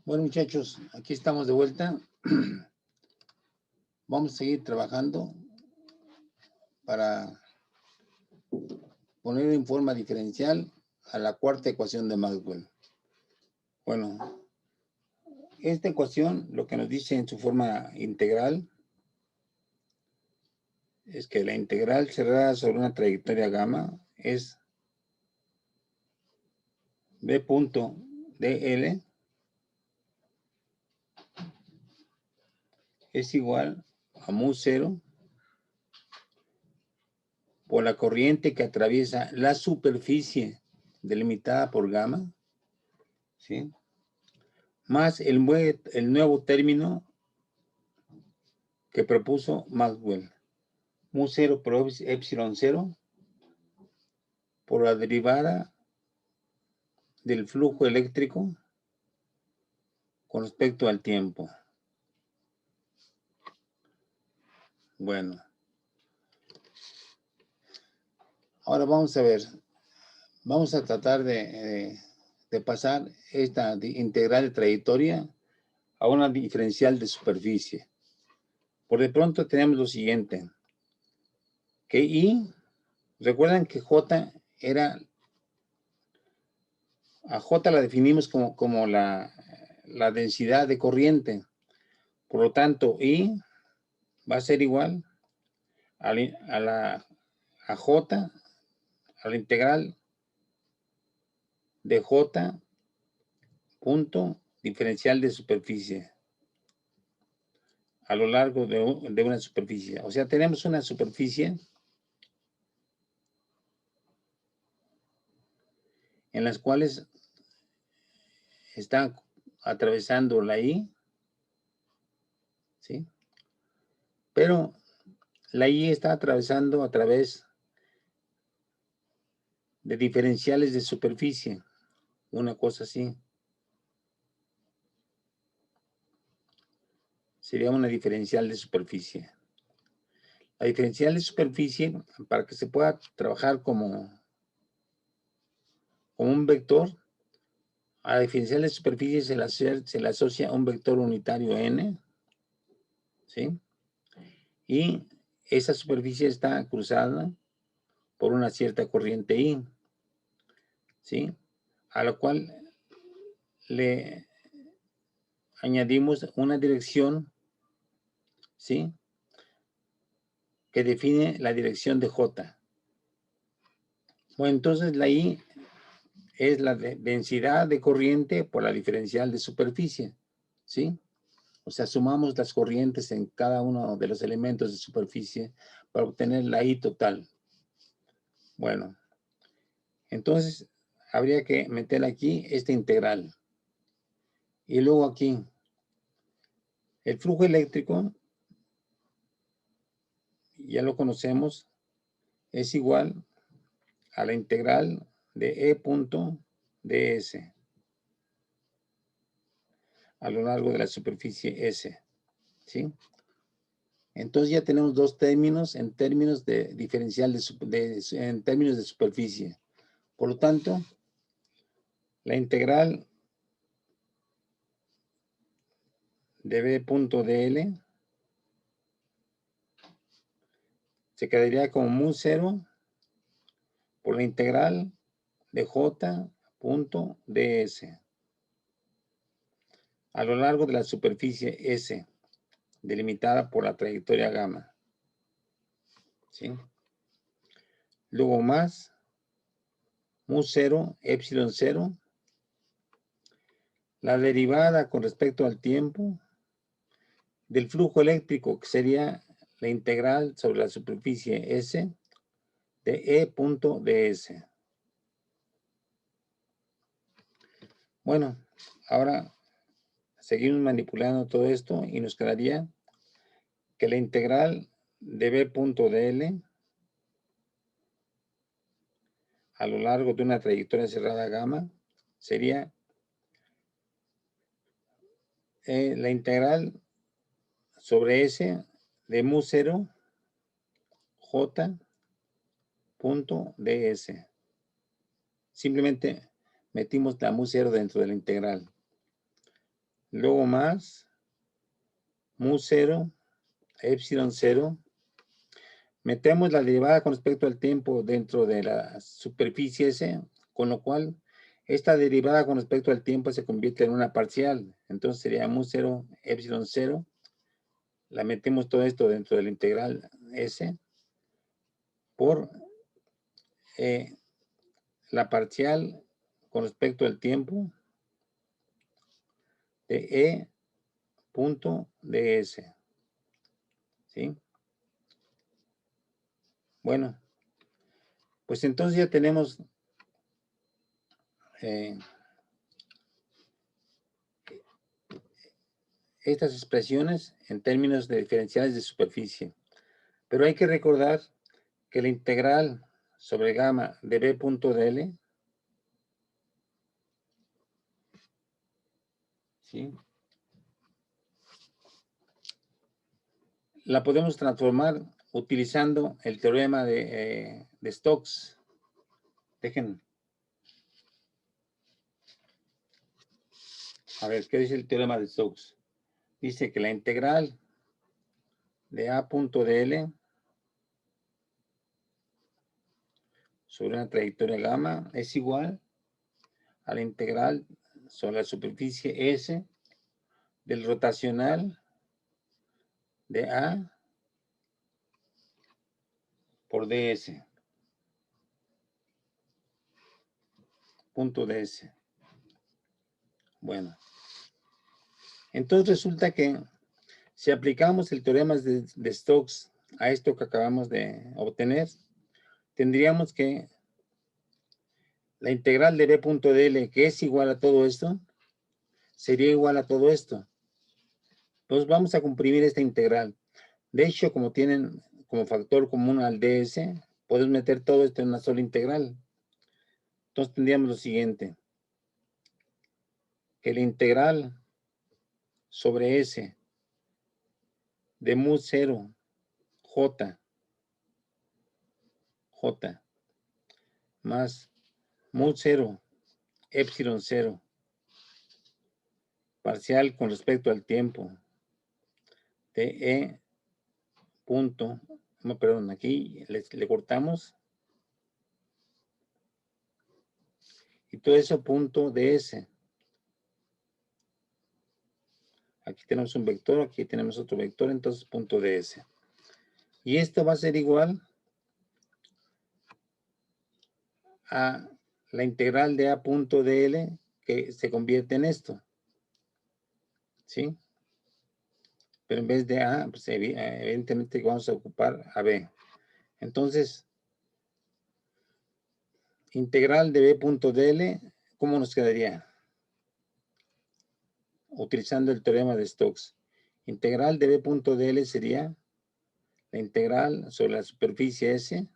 Bueno, muchachos, aquí estamos de vuelta. Vamos a seguir trabajando para poner en forma diferencial a la cuarta ecuación de Maxwell. Bueno, esta ecuación lo que nos dice en su forma integral es que la integral cerrada sobre una trayectoria gamma es b punto dl es igual a mu 0 por la corriente que atraviesa la superficie delimitada por gamma, ¿sí? Más el nuevo término que propuso Maxwell, mu 0 por epsilon 0 por la derivada del flujo eléctrico con respecto al tiempo. Bueno, ahora vamos a ver, vamos a tratar de pasar esta integral de trayectoria a una diferencial de superficie. Por de pronto tenemos lo siguiente, que I, recuerdan que J era, a J la definimos como la densidad de corriente. Por lo tanto, I va a ser igual a J, a la integral de J punto diferencial de superficie a lo largo de una superficie. O sea, tenemos una superficie en las cuales está atravesando la I, ¿sí? Pero la I está atravesando a través de diferenciales de superficie, una cosa así. Sería una diferencial de superficie. La diferencial de superficie, para que se pueda trabajar como un vector, a la diferencial de superficie se le asocia un vector unitario n, ¿sí? Y esa superficie está cruzada por una cierta corriente I, ¿sí? A lo cual le añadimos una dirección, ¿sí? Que define la dirección de J. Bueno, entonces la I es la densidad de corriente por la diferencial de superficie, ¿sí? O sea, sumamos las corrientes en cada uno de los elementos de superficie para obtener la I total. Bueno, entonces habría que meter aquí esta integral. Y luego aquí, el flujo eléctrico, ya lo conocemos, es igual a la integral de E punto ds a lo largo de la superficie S, ¿sí? Entonces ya tenemos dos términos en términos de diferencial en términos de superficie. Por lo tanto, la integral de B punto dl se quedaría como mu 0 por la integral de J punto ds a lo largo de la superficie S, delimitada por la trayectoria gamma, ¿sí? Luego más mu 0, epsilon 0, la derivada con respecto al tiempo del flujo eléctrico, que sería la integral sobre la superficie S de E punto ds. Bueno, ahora seguimos manipulando todo esto y nos quedaría que la integral de B punto dl a lo largo de una trayectoria cerrada gamma sería la integral sobre S de mu 0 J punto ds. Simplemente metimos la mu 0 dentro de la integral. luego más mu 0, epsilon 0. Metemos la derivada con respecto al tiempo dentro de la superficie S, con lo cual esta derivada con respecto al tiempo se convierte en una parcial. Entonces sería mu 0, epsilon 0. La metemos todo esto dentro de la integral S por la parcial con respecto al tiempo de E punto ds. ¿Sí? Bueno, pues entonces ya tenemos estas expresiones en términos de diferenciales de superficie. Pero hay que recordar que la integral sobre gamma de b punto dl, ¿sí?, la podemos transformar utilizando el teorema de Stokes. Dejen. A ver, ¿qué dice el teorema de Stokes? Dice que la integral de a punto dl sobre una trayectoria gamma es igual a la integral sobre la superficie S del rotacional de A por ds, punto ds. Bueno, entonces resulta que si aplicamos el teorema de Stokes a esto que acabamos de obtener, tendríamos que la integral de b punto dl, que es igual a todo esto, sería igual a todo esto. Entonces vamos a comprimir esta integral. De hecho, como tienen como factor común al ds, podemos meter todo esto en una sola integral. Entonces tendríamos lo siguiente, que la integral sobre S de mu 0 J más mu 0 epsilon 0 parcial con respecto al tiempo de E punto, no, perdón, aquí le cortamos, y todo eso punto ds. Aquí tenemos un vector, aquí tenemos otro vector, entonces punto ds. Y esto va a ser igual a la integral de a punto dl, que se convierte en esto, ¿sí? Pero en vez de a, pues evidentemente vamos a ocupar a b. Entonces, integral de b punto dl, ¿cómo nos quedaría? Utilizando el teorema de Stokes. Integral de b punto dl sería la integral sobre la superficie S,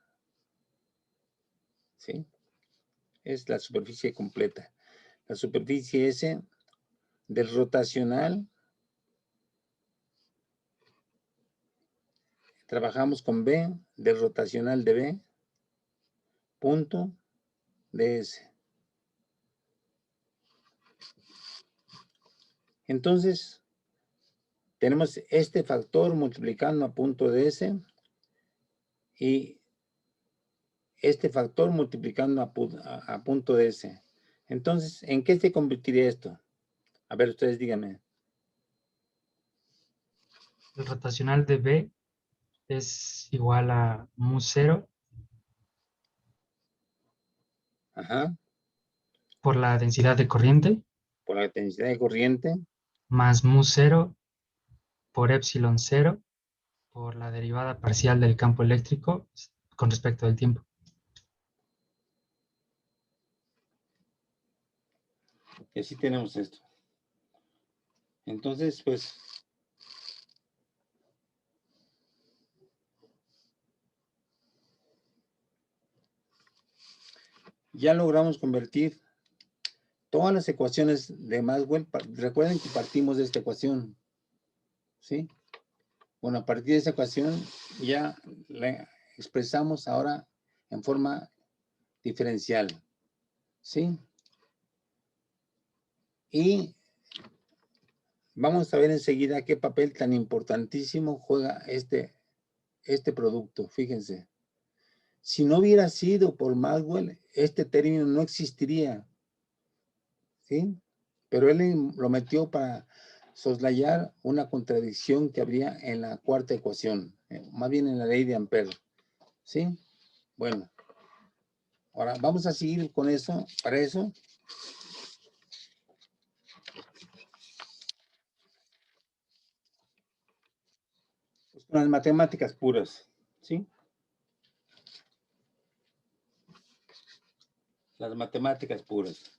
¿sí? Es la superficie completa. La superficie S del rotacional, trabajamos con B, del rotacional de B, punto ds. Entonces, tenemos este factor multiplicando a punto ds y este factor multiplicando a punto ds. Entonces, ¿en qué se convertiría esto? A ver, ustedes díganme. El rotacional de B es igual a mu 0 Ajá, por la densidad de corriente por la densidad de corriente. más mu 0 por epsilon 0 por la derivada parcial del campo eléctrico con respecto al tiempo. Y así tenemos esto. Entonces, pues, ya logramos convertir todas las ecuaciones de Maxwell. Recuerden que partimos de esta ecuación, ¿sí? Bueno, a partir de esa ecuación ya la expresamos ahora en forma diferencial, ¿sí? Y Vamos a ver enseguida qué papel tan importantísimo juega este producto. Fíjense. Si no hubiera sido por Maxwell, este término no existiría, ¿sí? Pero él lo metió para soslayar una contradicción que habría en la cuarta ecuación, más bien en la ley de Ampère, ¿sí? Bueno, ahora vamos a seguir con eso. Para eso, pues, con las matemáticas puras, ¿sí? Las matemáticas puras.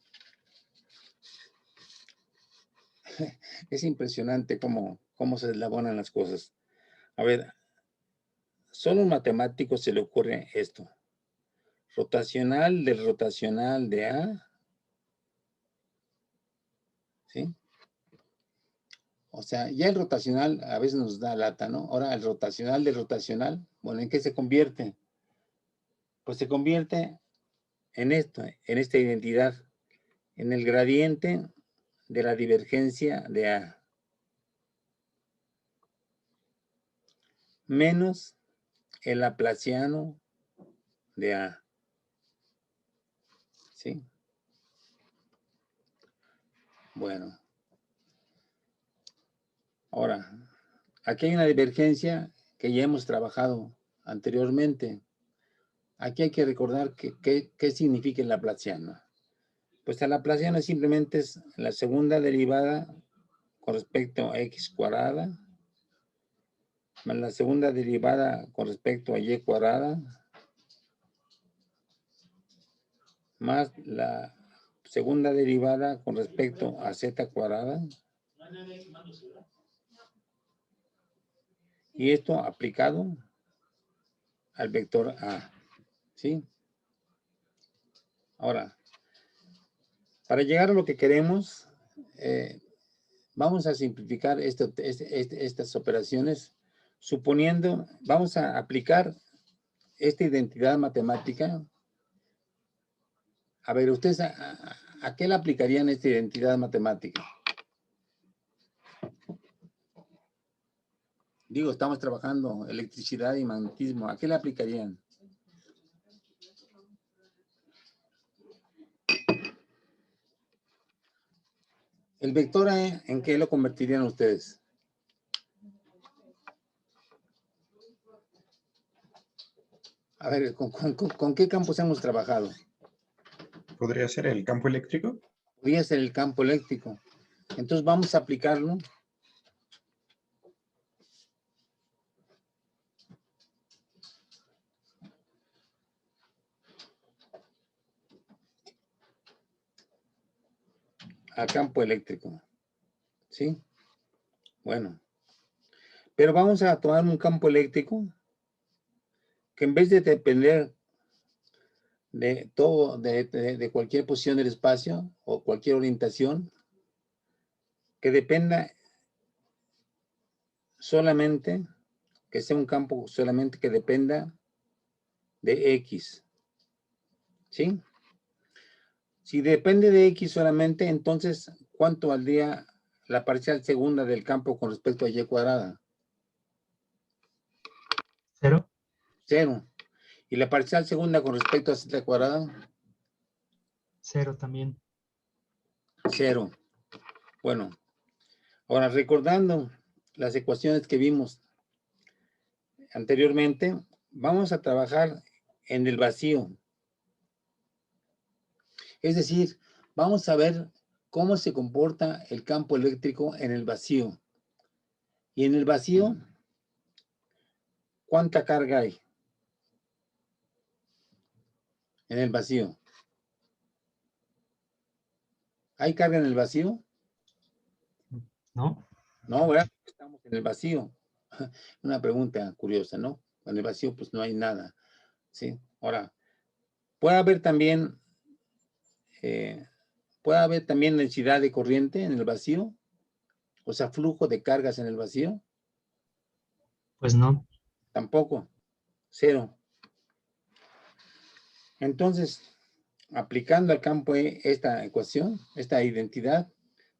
Es impresionante cómo se elaboran las cosas. A ver, solo a un matemático se le ocurre esto. Rotacional del rotacional de A, ¿sí? O sea, ya el rotacional a veces nos da lata, ¿no? Ahora el rotacional del rotacional, bueno, ¿en qué se convierte? Pues se convierte en esto, en esta identidad, en el gradiente de la divergencia de A, menos el laplaciano de A, ¿sí? Bueno, ahora, aquí hay una divergencia que ya hemos trabajado anteriormente. Aquí hay que recordar qué significa el laplaciano. Pues el laplaciano simplemente es la segunda derivada con respecto a x cuadrada, más la segunda derivada con respecto a y cuadrada, más la segunda derivada con respecto a z cuadrada. Y esto aplicado al vector A, ¿sí? Ahora, para llegar a lo que queremos, vamos a simplificar estas operaciones, suponiendo, vamos a aplicar esta identidad matemática. A ver, ¿ustedes a qué le aplicarían esta identidad matemática? Digo, estamos trabajando electricidad y magnetismo. ¿A qué le aplicarían? El vector E, ¿en qué lo convertirían ustedes? A ver, ¿con qué campos hemos trabajado? ¿Podría ser el campo eléctrico? Podría ser el campo eléctrico. Entonces vamos a aplicarlo a campo eléctrico, ¿sí? Bueno, pero vamos a tomar un campo eléctrico que en vez de depender de todo, de cualquier posición del espacio o cualquier orientación, que dependa solamente, que sea un campo solamente que dependa de X, ¿sí? Si depende de X solamente, entonces, ¿cuánto valdría la parcial segunda del campo con respecto a Y cuadrada? 0. 0. ¿Y la parcial segunda con respecto a Z cuadrada? 0 también. 0. Bueno, ahora recordando las ecuaciones que vimos anteriormente, vamos a trabajar en el vacío. Es decir, vamos a ver cómo se comporta el campo eléctrico en el vacío. Y en el vacío, ¿cuánta carga hay? En el vacío. ¿Hay carga en el vacío? ¿No? No, ¿verdad? Estamos en el vacío. Una pregunta curiosa, ¿no? En el vacío, pues no hay nada, ¿sí? Ahora, puede haber también, densidad de corriente en el vacío, o sea, flujo de cargas en el vacío. Pues no. Tampoco, 0. Entonces, aplicando al campo E esta ecuación, esta identidad,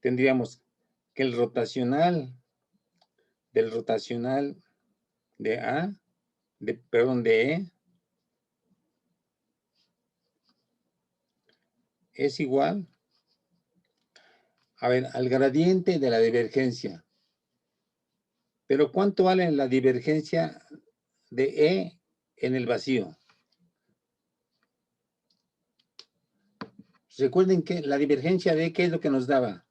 tendríamos que el rotacional del rotacional de A, perdón, de E, es igual, a ver, al gradiente de la divergencia. Pero ¿cuánto vale la divergencia de E en el vacío? Recuerden que la divergencia de E, ¿qué es lo que nos daba?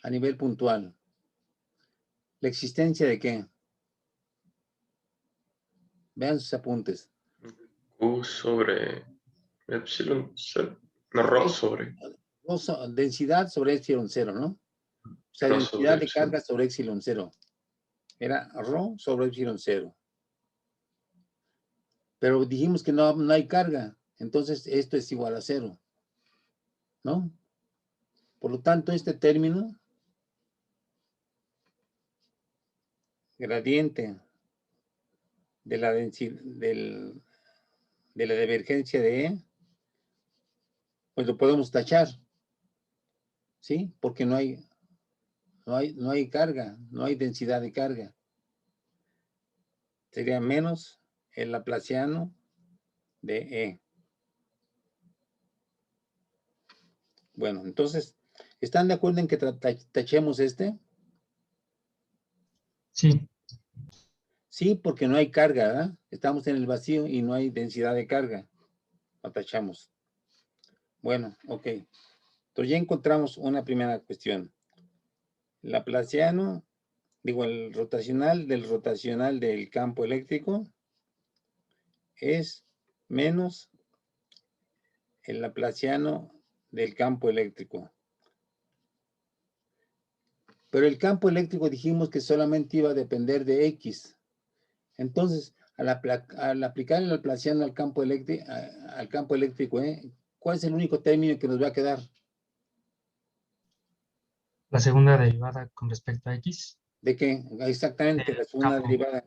A nivel puntual. ¿La existencia de qué? Vean sus apuntes. Q sobre epsilon cero. No, rho sobre. Densidad sobre epsilon cero, ¿no? O sea, Rho densidad sobre de epsilon. carga sobre epsilon cero. Era rho sobre epsilon cero. Pero dijimos que no hay carga. Entonces, esto es igual a cero. ¿No? Por lo tanto, este término, gradiente de la densidad, de la divergencia de E, pues lo podemos tachar. ¿Sí? Porque no hay carga, no hay densidad de carga. Sería menos el laplaciano de E. Bueno, entonces, ¿están de acuerdo en que tachemos este? Sí, Sí, porque no hay carga, ¿verdad? Estamos en el vacío y no hay densidad de carga. Lo tachamos. Bueno, ok. Entonces ya encontramos una primera cuestión. Laplaciano, digo, el rotacional del campo eléctrico es menos el laplaciano del campo eléctrico. Pero el campo eléctrico dijimos que solamente iba a depender de X. Entonces, al aplicar el laplaciano al campo eléctrico, ¿cuál es el único término que nos va a quedar? la segunda derivada con respecto a X. ¿De qué? Exactamente, Del la segunda campo. derivada.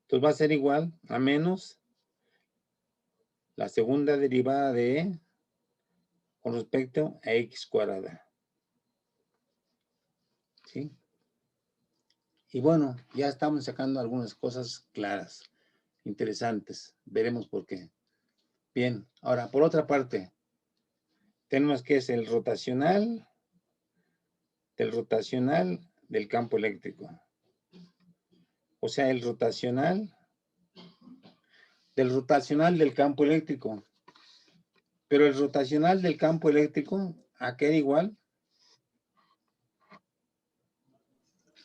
Entonces va a ser igual a menos la segunda derivada de E con respecto a X cuadrada. ¿Sí? Y bueno, ya estamos sacando algunas cosas claras, interesantes. Veremos por qué. Bien, ahora, por otra parte, tenemos que es el rotacional del campo eléctrico. O sea, el rotacional del campo eléctrico. Pero el rotacional del campo eléctrico, ¿a qué era igual?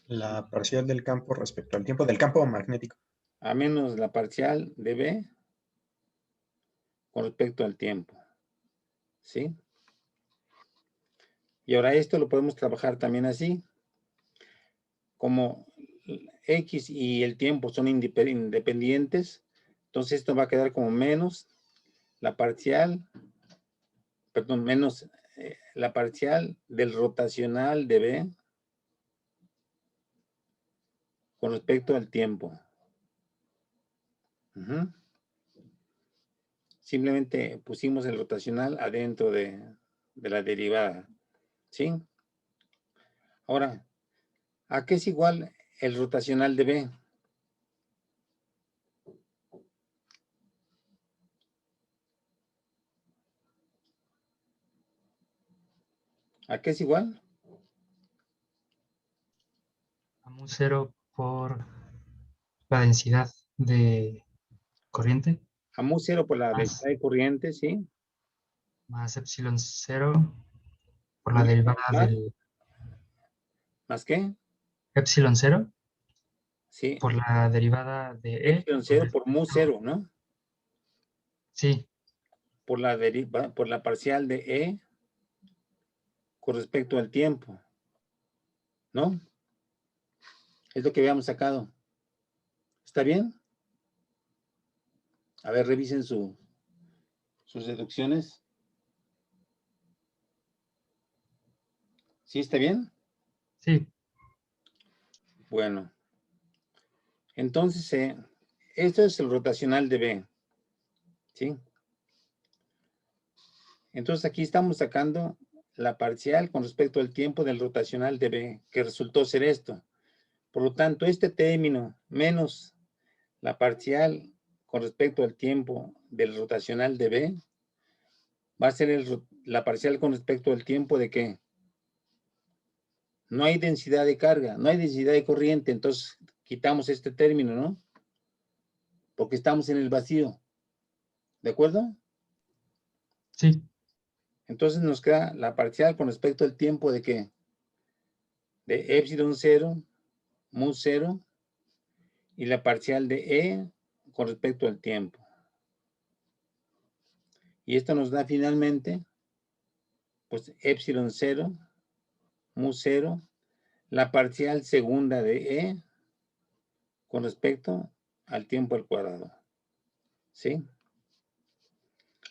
La parcial del campo respecto al tiempo del campo magnético. A menos la parcial de B con respecto al tiempo. ¿Sí? Y ahora esto lo podemos trabajar también así. Como X y el tiempo son independientes, entonces esto va a quedar como menos la parcial, perdón, menos la parcial del rotacional de B con respecto al tiempo. Simplemente pusimos el rotacional adentro de la derivada. ¿Sí? Ahora, ¿a qué es igual el rotacional de B? ¿A qué es igual? A mu cero por la densidad de corriente A mu cero por la más, densidad de corriente, ¿sí? más epsilon cero por la ¿Y derivada más? del ¿Más qué? epsilon cero Sí. por la derivada de E. Epsilon con cero por mu respecto- cero, ¿no? Sí, Por la parcial de E con respecto al tiempo, ¿no? Es lo que habíamos sacado. ¿Está bien? A ver, revisen sus deducciones. ¿Sí está bien? sí, Bueno. Entonces, esto es el rotacional de B. ¿Sí? Entonces aquí estamos sacando la parcial con respecto al tiempo del rotacional de B, que resultó ser esto. Por lo tanto, este término menos la parcial con respecto al tiempo del rotacional de B va a ser la parcial con respecto al tiempo de ¿qué? No hay densidad de carga, no hay densidad de corriente, entonces quitamos este término, ¿no? Porque estamos en el vacío. ¿De acuerdo? Sí, Entonces nos queda la parcial con respecto al tiempo de ¿qué? De epsilon 0, mu 0, y la parcial de E con respecto al tiempo. Y esto nos da finalmente, pues, epsilon 0, mu 0, la parcial segunda de E con respecto al tiempo al cuadrado. ¿Sí?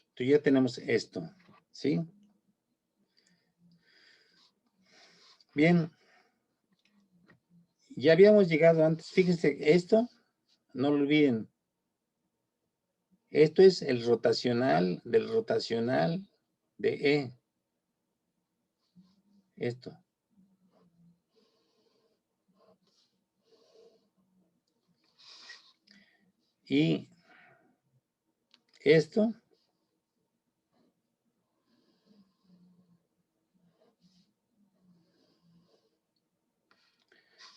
Entonces ya tenemos esto. ¿Sí? Bien. Ya habíamos llegado antes. Fíjense, esto, no lo olviden. Esto es el rotacional del rotacional de E. Esto. Y esto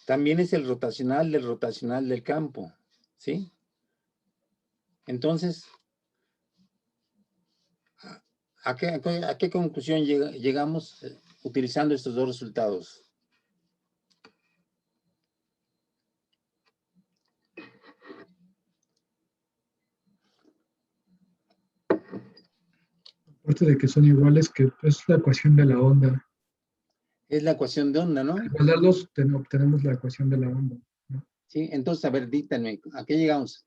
también es el rotacional del campo, ¿sí? Entonces, ¿a qué conclusión llegamos utilizando estos dos resultados? Aparte de que son iguales, que es la ecuación de la onda. Es la ecuación de onda, ¿no? Al igualarlos, obtenemos la ecuación de la onda, ¿no? Sí, entonces, a ver, díganme, ¿a qué llegamos?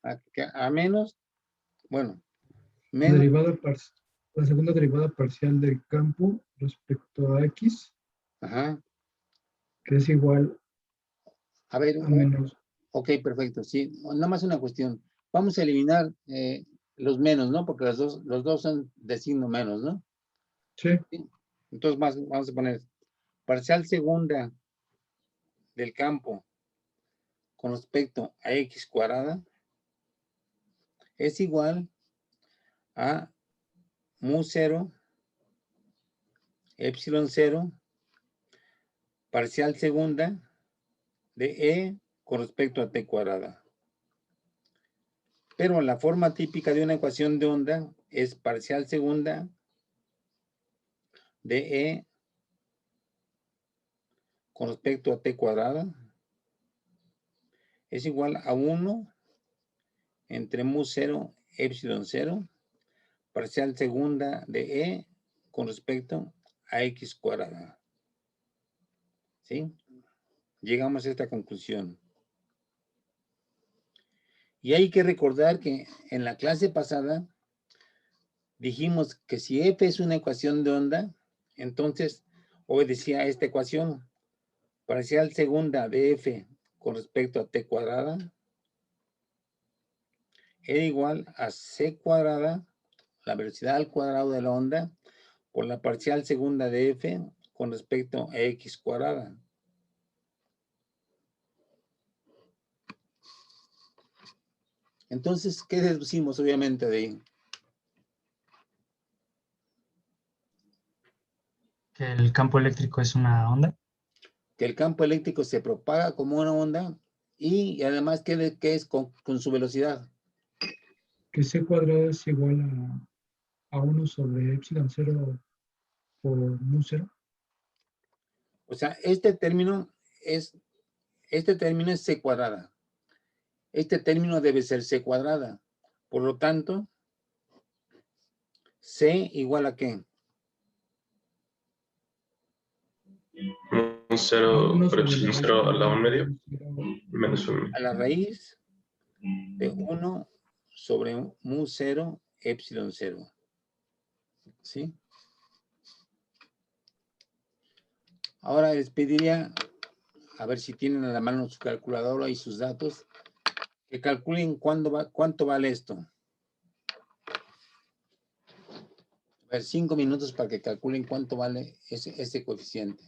A menos, bueno, La menos, la segunda derivada parcial del campo respecto a x, ajá, que es igual a ver, a menos. ok, perfecto, sí, nada más una cuestión. Vamos a eliminar los menos, ¿no? Porque los dos son de signo menos, ¿no? Sí, Sí. Entonces, vamos a poner parcial segunda del campo con respecto a x cuadrada es igual a mu 0, epsilon 0, parcial segunda de E con respecto a t cuadrada. Pero la forma típica de una ecuación de onda es parcial segunda de E con respecto a t cuadrada es igual a 1 entre mu 0, epsilon 0, parcial segunda de E con respecto a x cuadrada. ¿Sí? Llegamos a esta conclusión. Y hay que recordar que en la clase pasada dijimos que si f es una ecuación de onda, entonces obedecía a esta ecuación. Parcial segunda de f con respecto a t cuadrada era igual a c cuadrada, la velocidad al cuadrado de la onda, por la parcial segunda de f con respecto a x cuadrada. Entonces, ¿qué deducimos obviamente de ahí? que el campo eléctrico es una onda. Que el campo eléctrico se propaga como una onda y además que es con su velocidad. que c cuadrado es igual a 1 sobre epsilon 0 por mu 0. O sea, este término es c cuadrada. Este término debe ser c cuadrada. Por lo tanto, c igual a ¿qué? Un 0 1 por sobre la epsilon raíz 0 a la cuadrada 1 de medio mu 0 menos 1. A la raíz de 1 sobre mu 0, epsilon 0. ¿Sí? Ahora les pediría, a ver si tienen a la mano su calculadora y sus datos, que calculen cuánto vale esto. A ver, 5 minutos para que calculen cuánto vale ese coeficiente.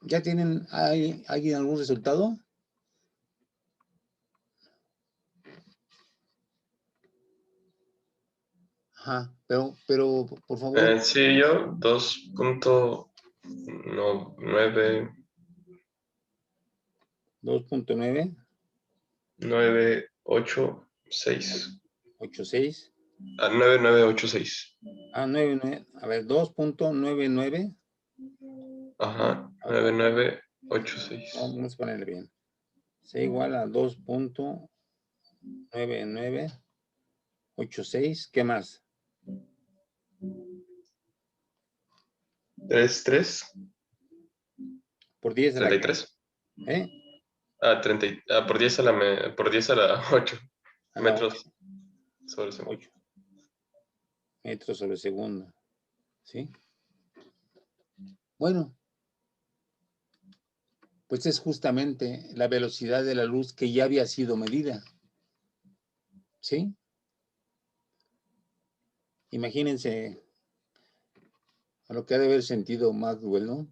¿Ya tienen alguien algún resultado? Ajá, pero por favor. Sí, yo 2.9 2.9, 986. 86. 9986. 9, a ver, 2.99. Ajá, 9986. Vamos a ponerle bien. C igual a 2.9986. ¿Qué más? 33. Por 10 de la 33. ¿eh? 30, por 10 a la, por 10 a la 8 A la metros sobre segundo. 8 metros sobre segundo. ¿Sí? Bueno, pues es justamente la velocidad de la luz que ya había sido medida. ¿Sí? Imagínense a lo que ha de haber sentido Maxwell, ¿no?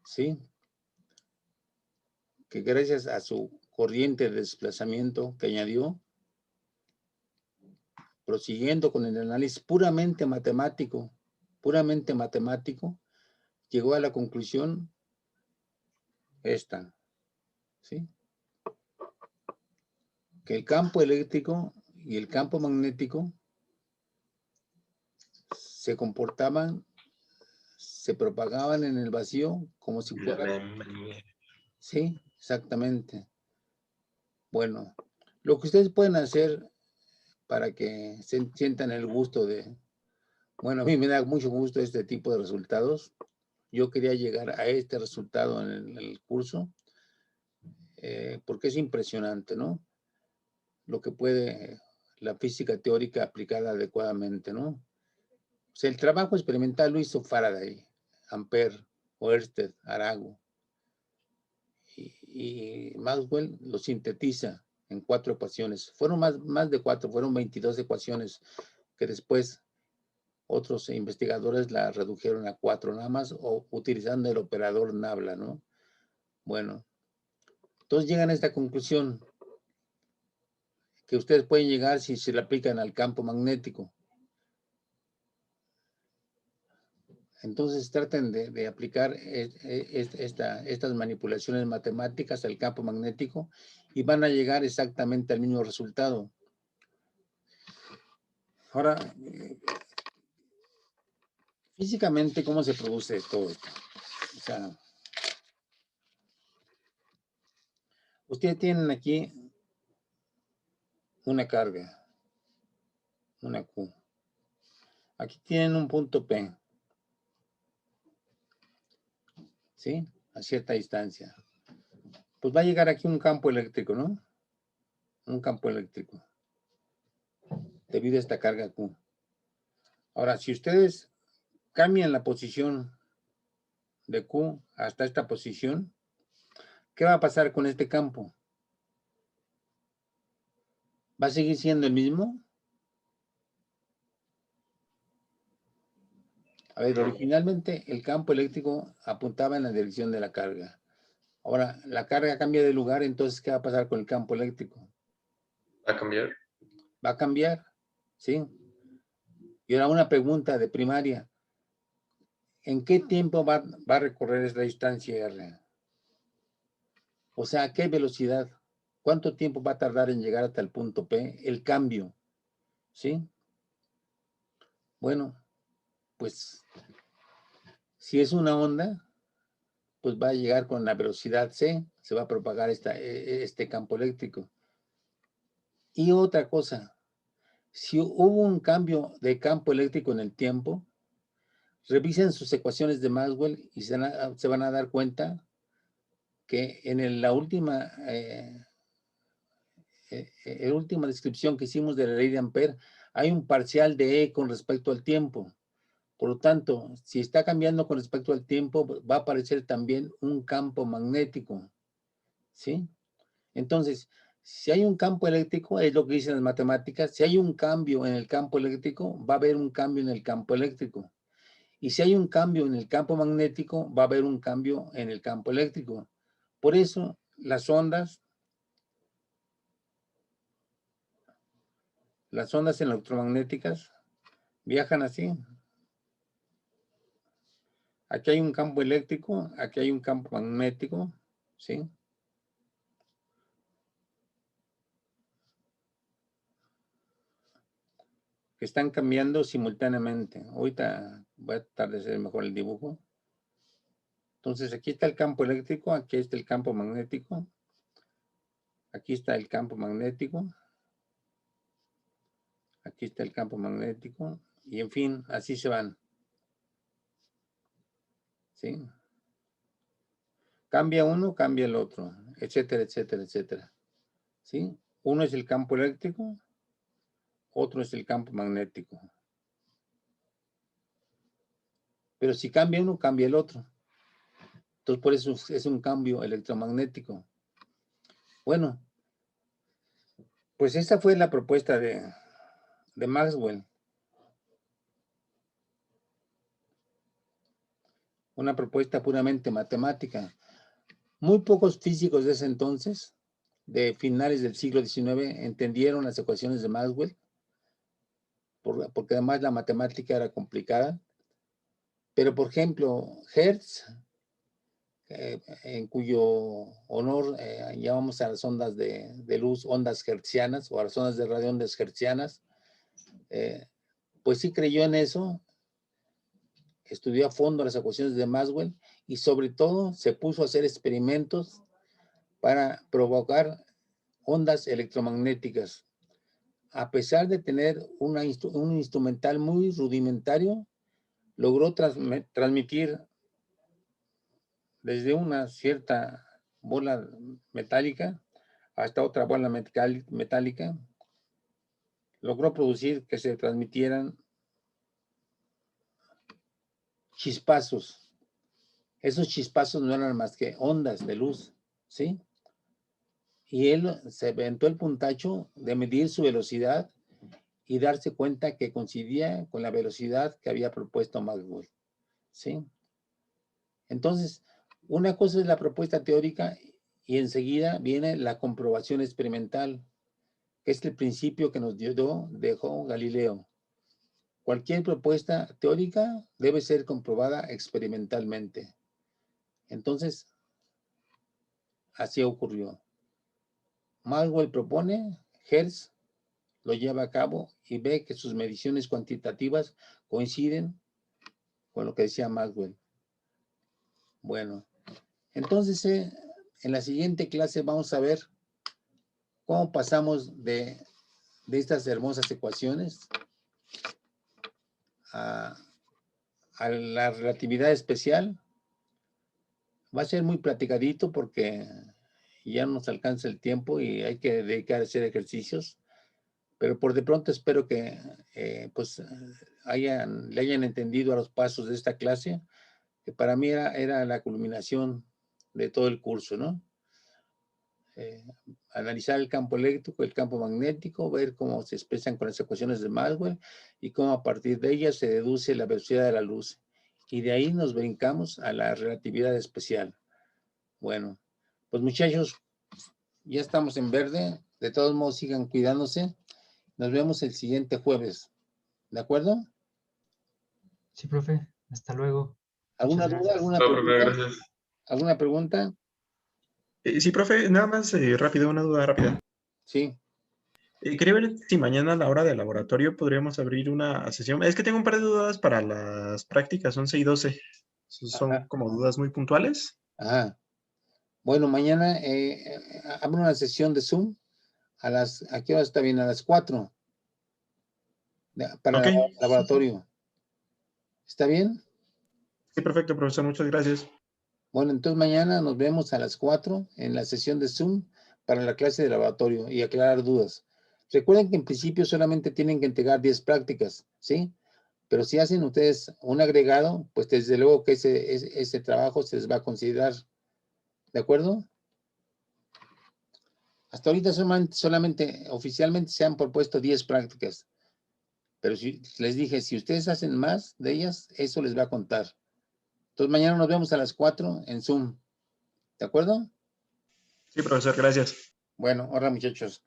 Sí, que gracias a su corriente de desplazamiento que añadió, prosiguiendo con el análisis puramente matemático, llegó a la conclusión esta, ¿sí? Que el campo eléctrico y el campo magnético se comportaban, se propagaban en el vacío como si fueran... Sí, exactamente. Bueno, lo que ustedes pueden hacer para que sientan el gusto de... Bueno, a mí me da mucho gusto este tipo de resultados. Yo quería llegar a este resultado en el curso, porque es impresionante, ¿no? Lo que puede la física teórica aplicada adecuadamente, ¿no? O sea, el trabajo experimental lo hizo Faraday, Ampère, Oersted, Arago. Y Maxwell lo sintetiza en 4 ecuaciones. Fueron más de 4, fueron 22 ecuaciones que después otros investigadores la redujeron a 4 nada más, o utilizando el operador Nabla, ¿no? Bueno, entonces llegan a esta conclusión que ustedes pueden llegar si se la aplican al campo magnético. Entonces traten de aplicar estas manipulaciones matemáticas al campo magnético y van a llegar exactamente al mismo resultado. Ahora, físicamente, ¿cómo se produce todo esto? O sea, ustedes tienen aquí una carga, una Q. Aquí tienen un punto P, ¿sí? A cierta distancia. Pues va a llegar aquí un campo eléctrico, ¿no? Un campo eléctrico, debido a esta carga Q. Ahora, si ustedes cambian la posición de Q hasta esta posición, ¿qué va a pasar con este campo? ¿Va a seguir siendo el mismo? A ver, originalmente el campo eléctrico apuntaba en la dirección de la carga. Ahora, la carga cambia de lugar, entonces, ¿qué va a pasar con el campo eléctrico? ¿Va a cambiar? Va a cambiar, ¿sí? Y ahora una pregunta de primaria. ¿En qué tiempo va a recorrer esta distancia R? O sea, ¿a qué velocidad? ¿Cuánto tiempo va a tardar en llegar hasta el punto P? El cambio, ¿sí? Bueno, pues, si es una onda, pues va a llegar con la velocidad C, se va a propagar este campo eléctrico. Y otra cosa, si hubo un cambio de campo eléctrico en el tiempo, revisen sus ecuaciones de Maxwell y se van a dar cuenta que en la última descripción que hicimos de la ley de Ampère, hay un parcial de E con respecto al tiempo. Por lo tanto, si está cambiando con respecto al tiempo, va a aparecer también un campo magnético, ¿sí? Entonces, si hay un campo eléctrico, es lo que dicen las matemáticas, si hay un cambio en el campo eléctrico, va a haber un cambio en el campo eléctrico. Y si hay un cambio en el campo magnético, va a haber un cambio en el campo eléctrico. Por eso, las ondas electromagnéticas viajan así. Aquí hay un campo eléctrico, aquí hay un campo magnético, ¿sí? Que están cambiando simultáneamente. Ahorita voy a tratar de hacer mejor el dibujo. Entonces, aquí está el campo eléctrico, aquí está el campo magnético, aquí está el campo magnético, aquí está el campo magnético, y en fin, así se van. ¿Sí? Cambia uno, cambia el otro, etcétera, etcétera, etcétera. ¿Sí? Uno es el campo eléctrico, otro es el campo magnético. Pero si cambia uno, cambia el otro. Entonces, por eso es un cambio electromagnético. Bueno, pues esta fue la propuesta de Maxwell. Una propuesta puramente matemática. Muy pocos físicos de ese entonces, de finales del siglo XIX, entendieron las ecuaciones de Maxwell, porque además la matemática era complicada. Pero, por ejemplo, Hertz, en cuyo honor llamamos a las ondas de luz ondas hertzianas, o a las ondas de radio ondas hertzianas, pues sí creyó en eso, estudió a fondo las ecuaciones de Maxwell y sobre todo se puso a hacer experimentos para provocar ondas electromagnéticas. A pesar de tener un instrumental muy rudimentario, logró transmitir desde una cierta bola metálica hasta otra bola metálica, logró producir que se transmitieran chispazos. Esos chispazos no eran más que ondas de luz, ¿sí? Y él se aventó el puntacho de medir su velocidad y darse cuenta que coincidía con la velocidad que había propuesto Maxwell, ¿sí? Entonces, una cosa es la propuesta teórica y enseguida viene la comprobación experimental, que es el principio que nos dejó Galileo. Cualquier propuesta teórica debe ser comprobada experimentalmente. Entonces, así ocurrió. Maxwell propone, Hertz lo lleva a cabo y ve que sus mediciones cuantitativas coinciden con lo que decía Maxwell. Bueno, entonces en la siguiente clase vamos a ver cómo pasamos de estas hermosas ecuaciones a la relatividad especial. Va a ser muy platicadito porque ya nos alcanza el tiempo y hay que dedicar a hacer ejercicios, pero por de pronto espero que pues le hayan entendido a los pasos de esta clase, que para mí era la culminación de todo el curso, ¿no? Analizar el campo eléctrico, el campo magnético, ver cómo se expresan con las ecuaciones de Maxwell y cómo a partir de ellas se deduce la velocidad de la luz. Y de ahí nos brincamos a la relatividad especial. Bueno, pues muchachos, ya estamos en verde. De todos modos, sigan cuidándose. Nos vemos el siguiente jueves. ¿De acuerdo? Sí, profe. Hasta luego. ¿Alguna Muchas duda? gracias. ¿Alguna No, profe, pregunta? gracias. ¿Alguna pregunta? Sí, profe, nada más rápido, una duda rápida. Sí. Quería ver si mañana a la hora del laboratorio podríamos abrir una sesión. Es que tengo un par de dudas para las prácticas 11 y 12. Son Ajá. como dudas muy puntuales. Ajá. Bueno, mañana abro una sesión de Zoom. ¿A qué hora está bien? A las 4. Para Ok. el laboratorio. ¿Está bien? Sí, perfecto, profesor. Muchas gracias. Bueno, entonces mañana nos vemos a las 4 en la sesión de Zoom para la clase de laboratorio y aclarar dudas. Recuerden que en principio solamente tienen que entregar 10 prácticas, ¿sí? Pero si hacen ustedes un agregado, pues desde luego que ese trabajo se les va a considerar. ¿De acuerdo? Hasta ahorita solamente oficialmente se han propuesto 10 prácticas. Pero si les dije, si ustedes hacen más de ellas, eso les va a contar. Entonces mañana nos vemos a las 4 en Zoom. ¿De acuerdo? Sí, profesor, gracias. Bueno, ahora muchachos.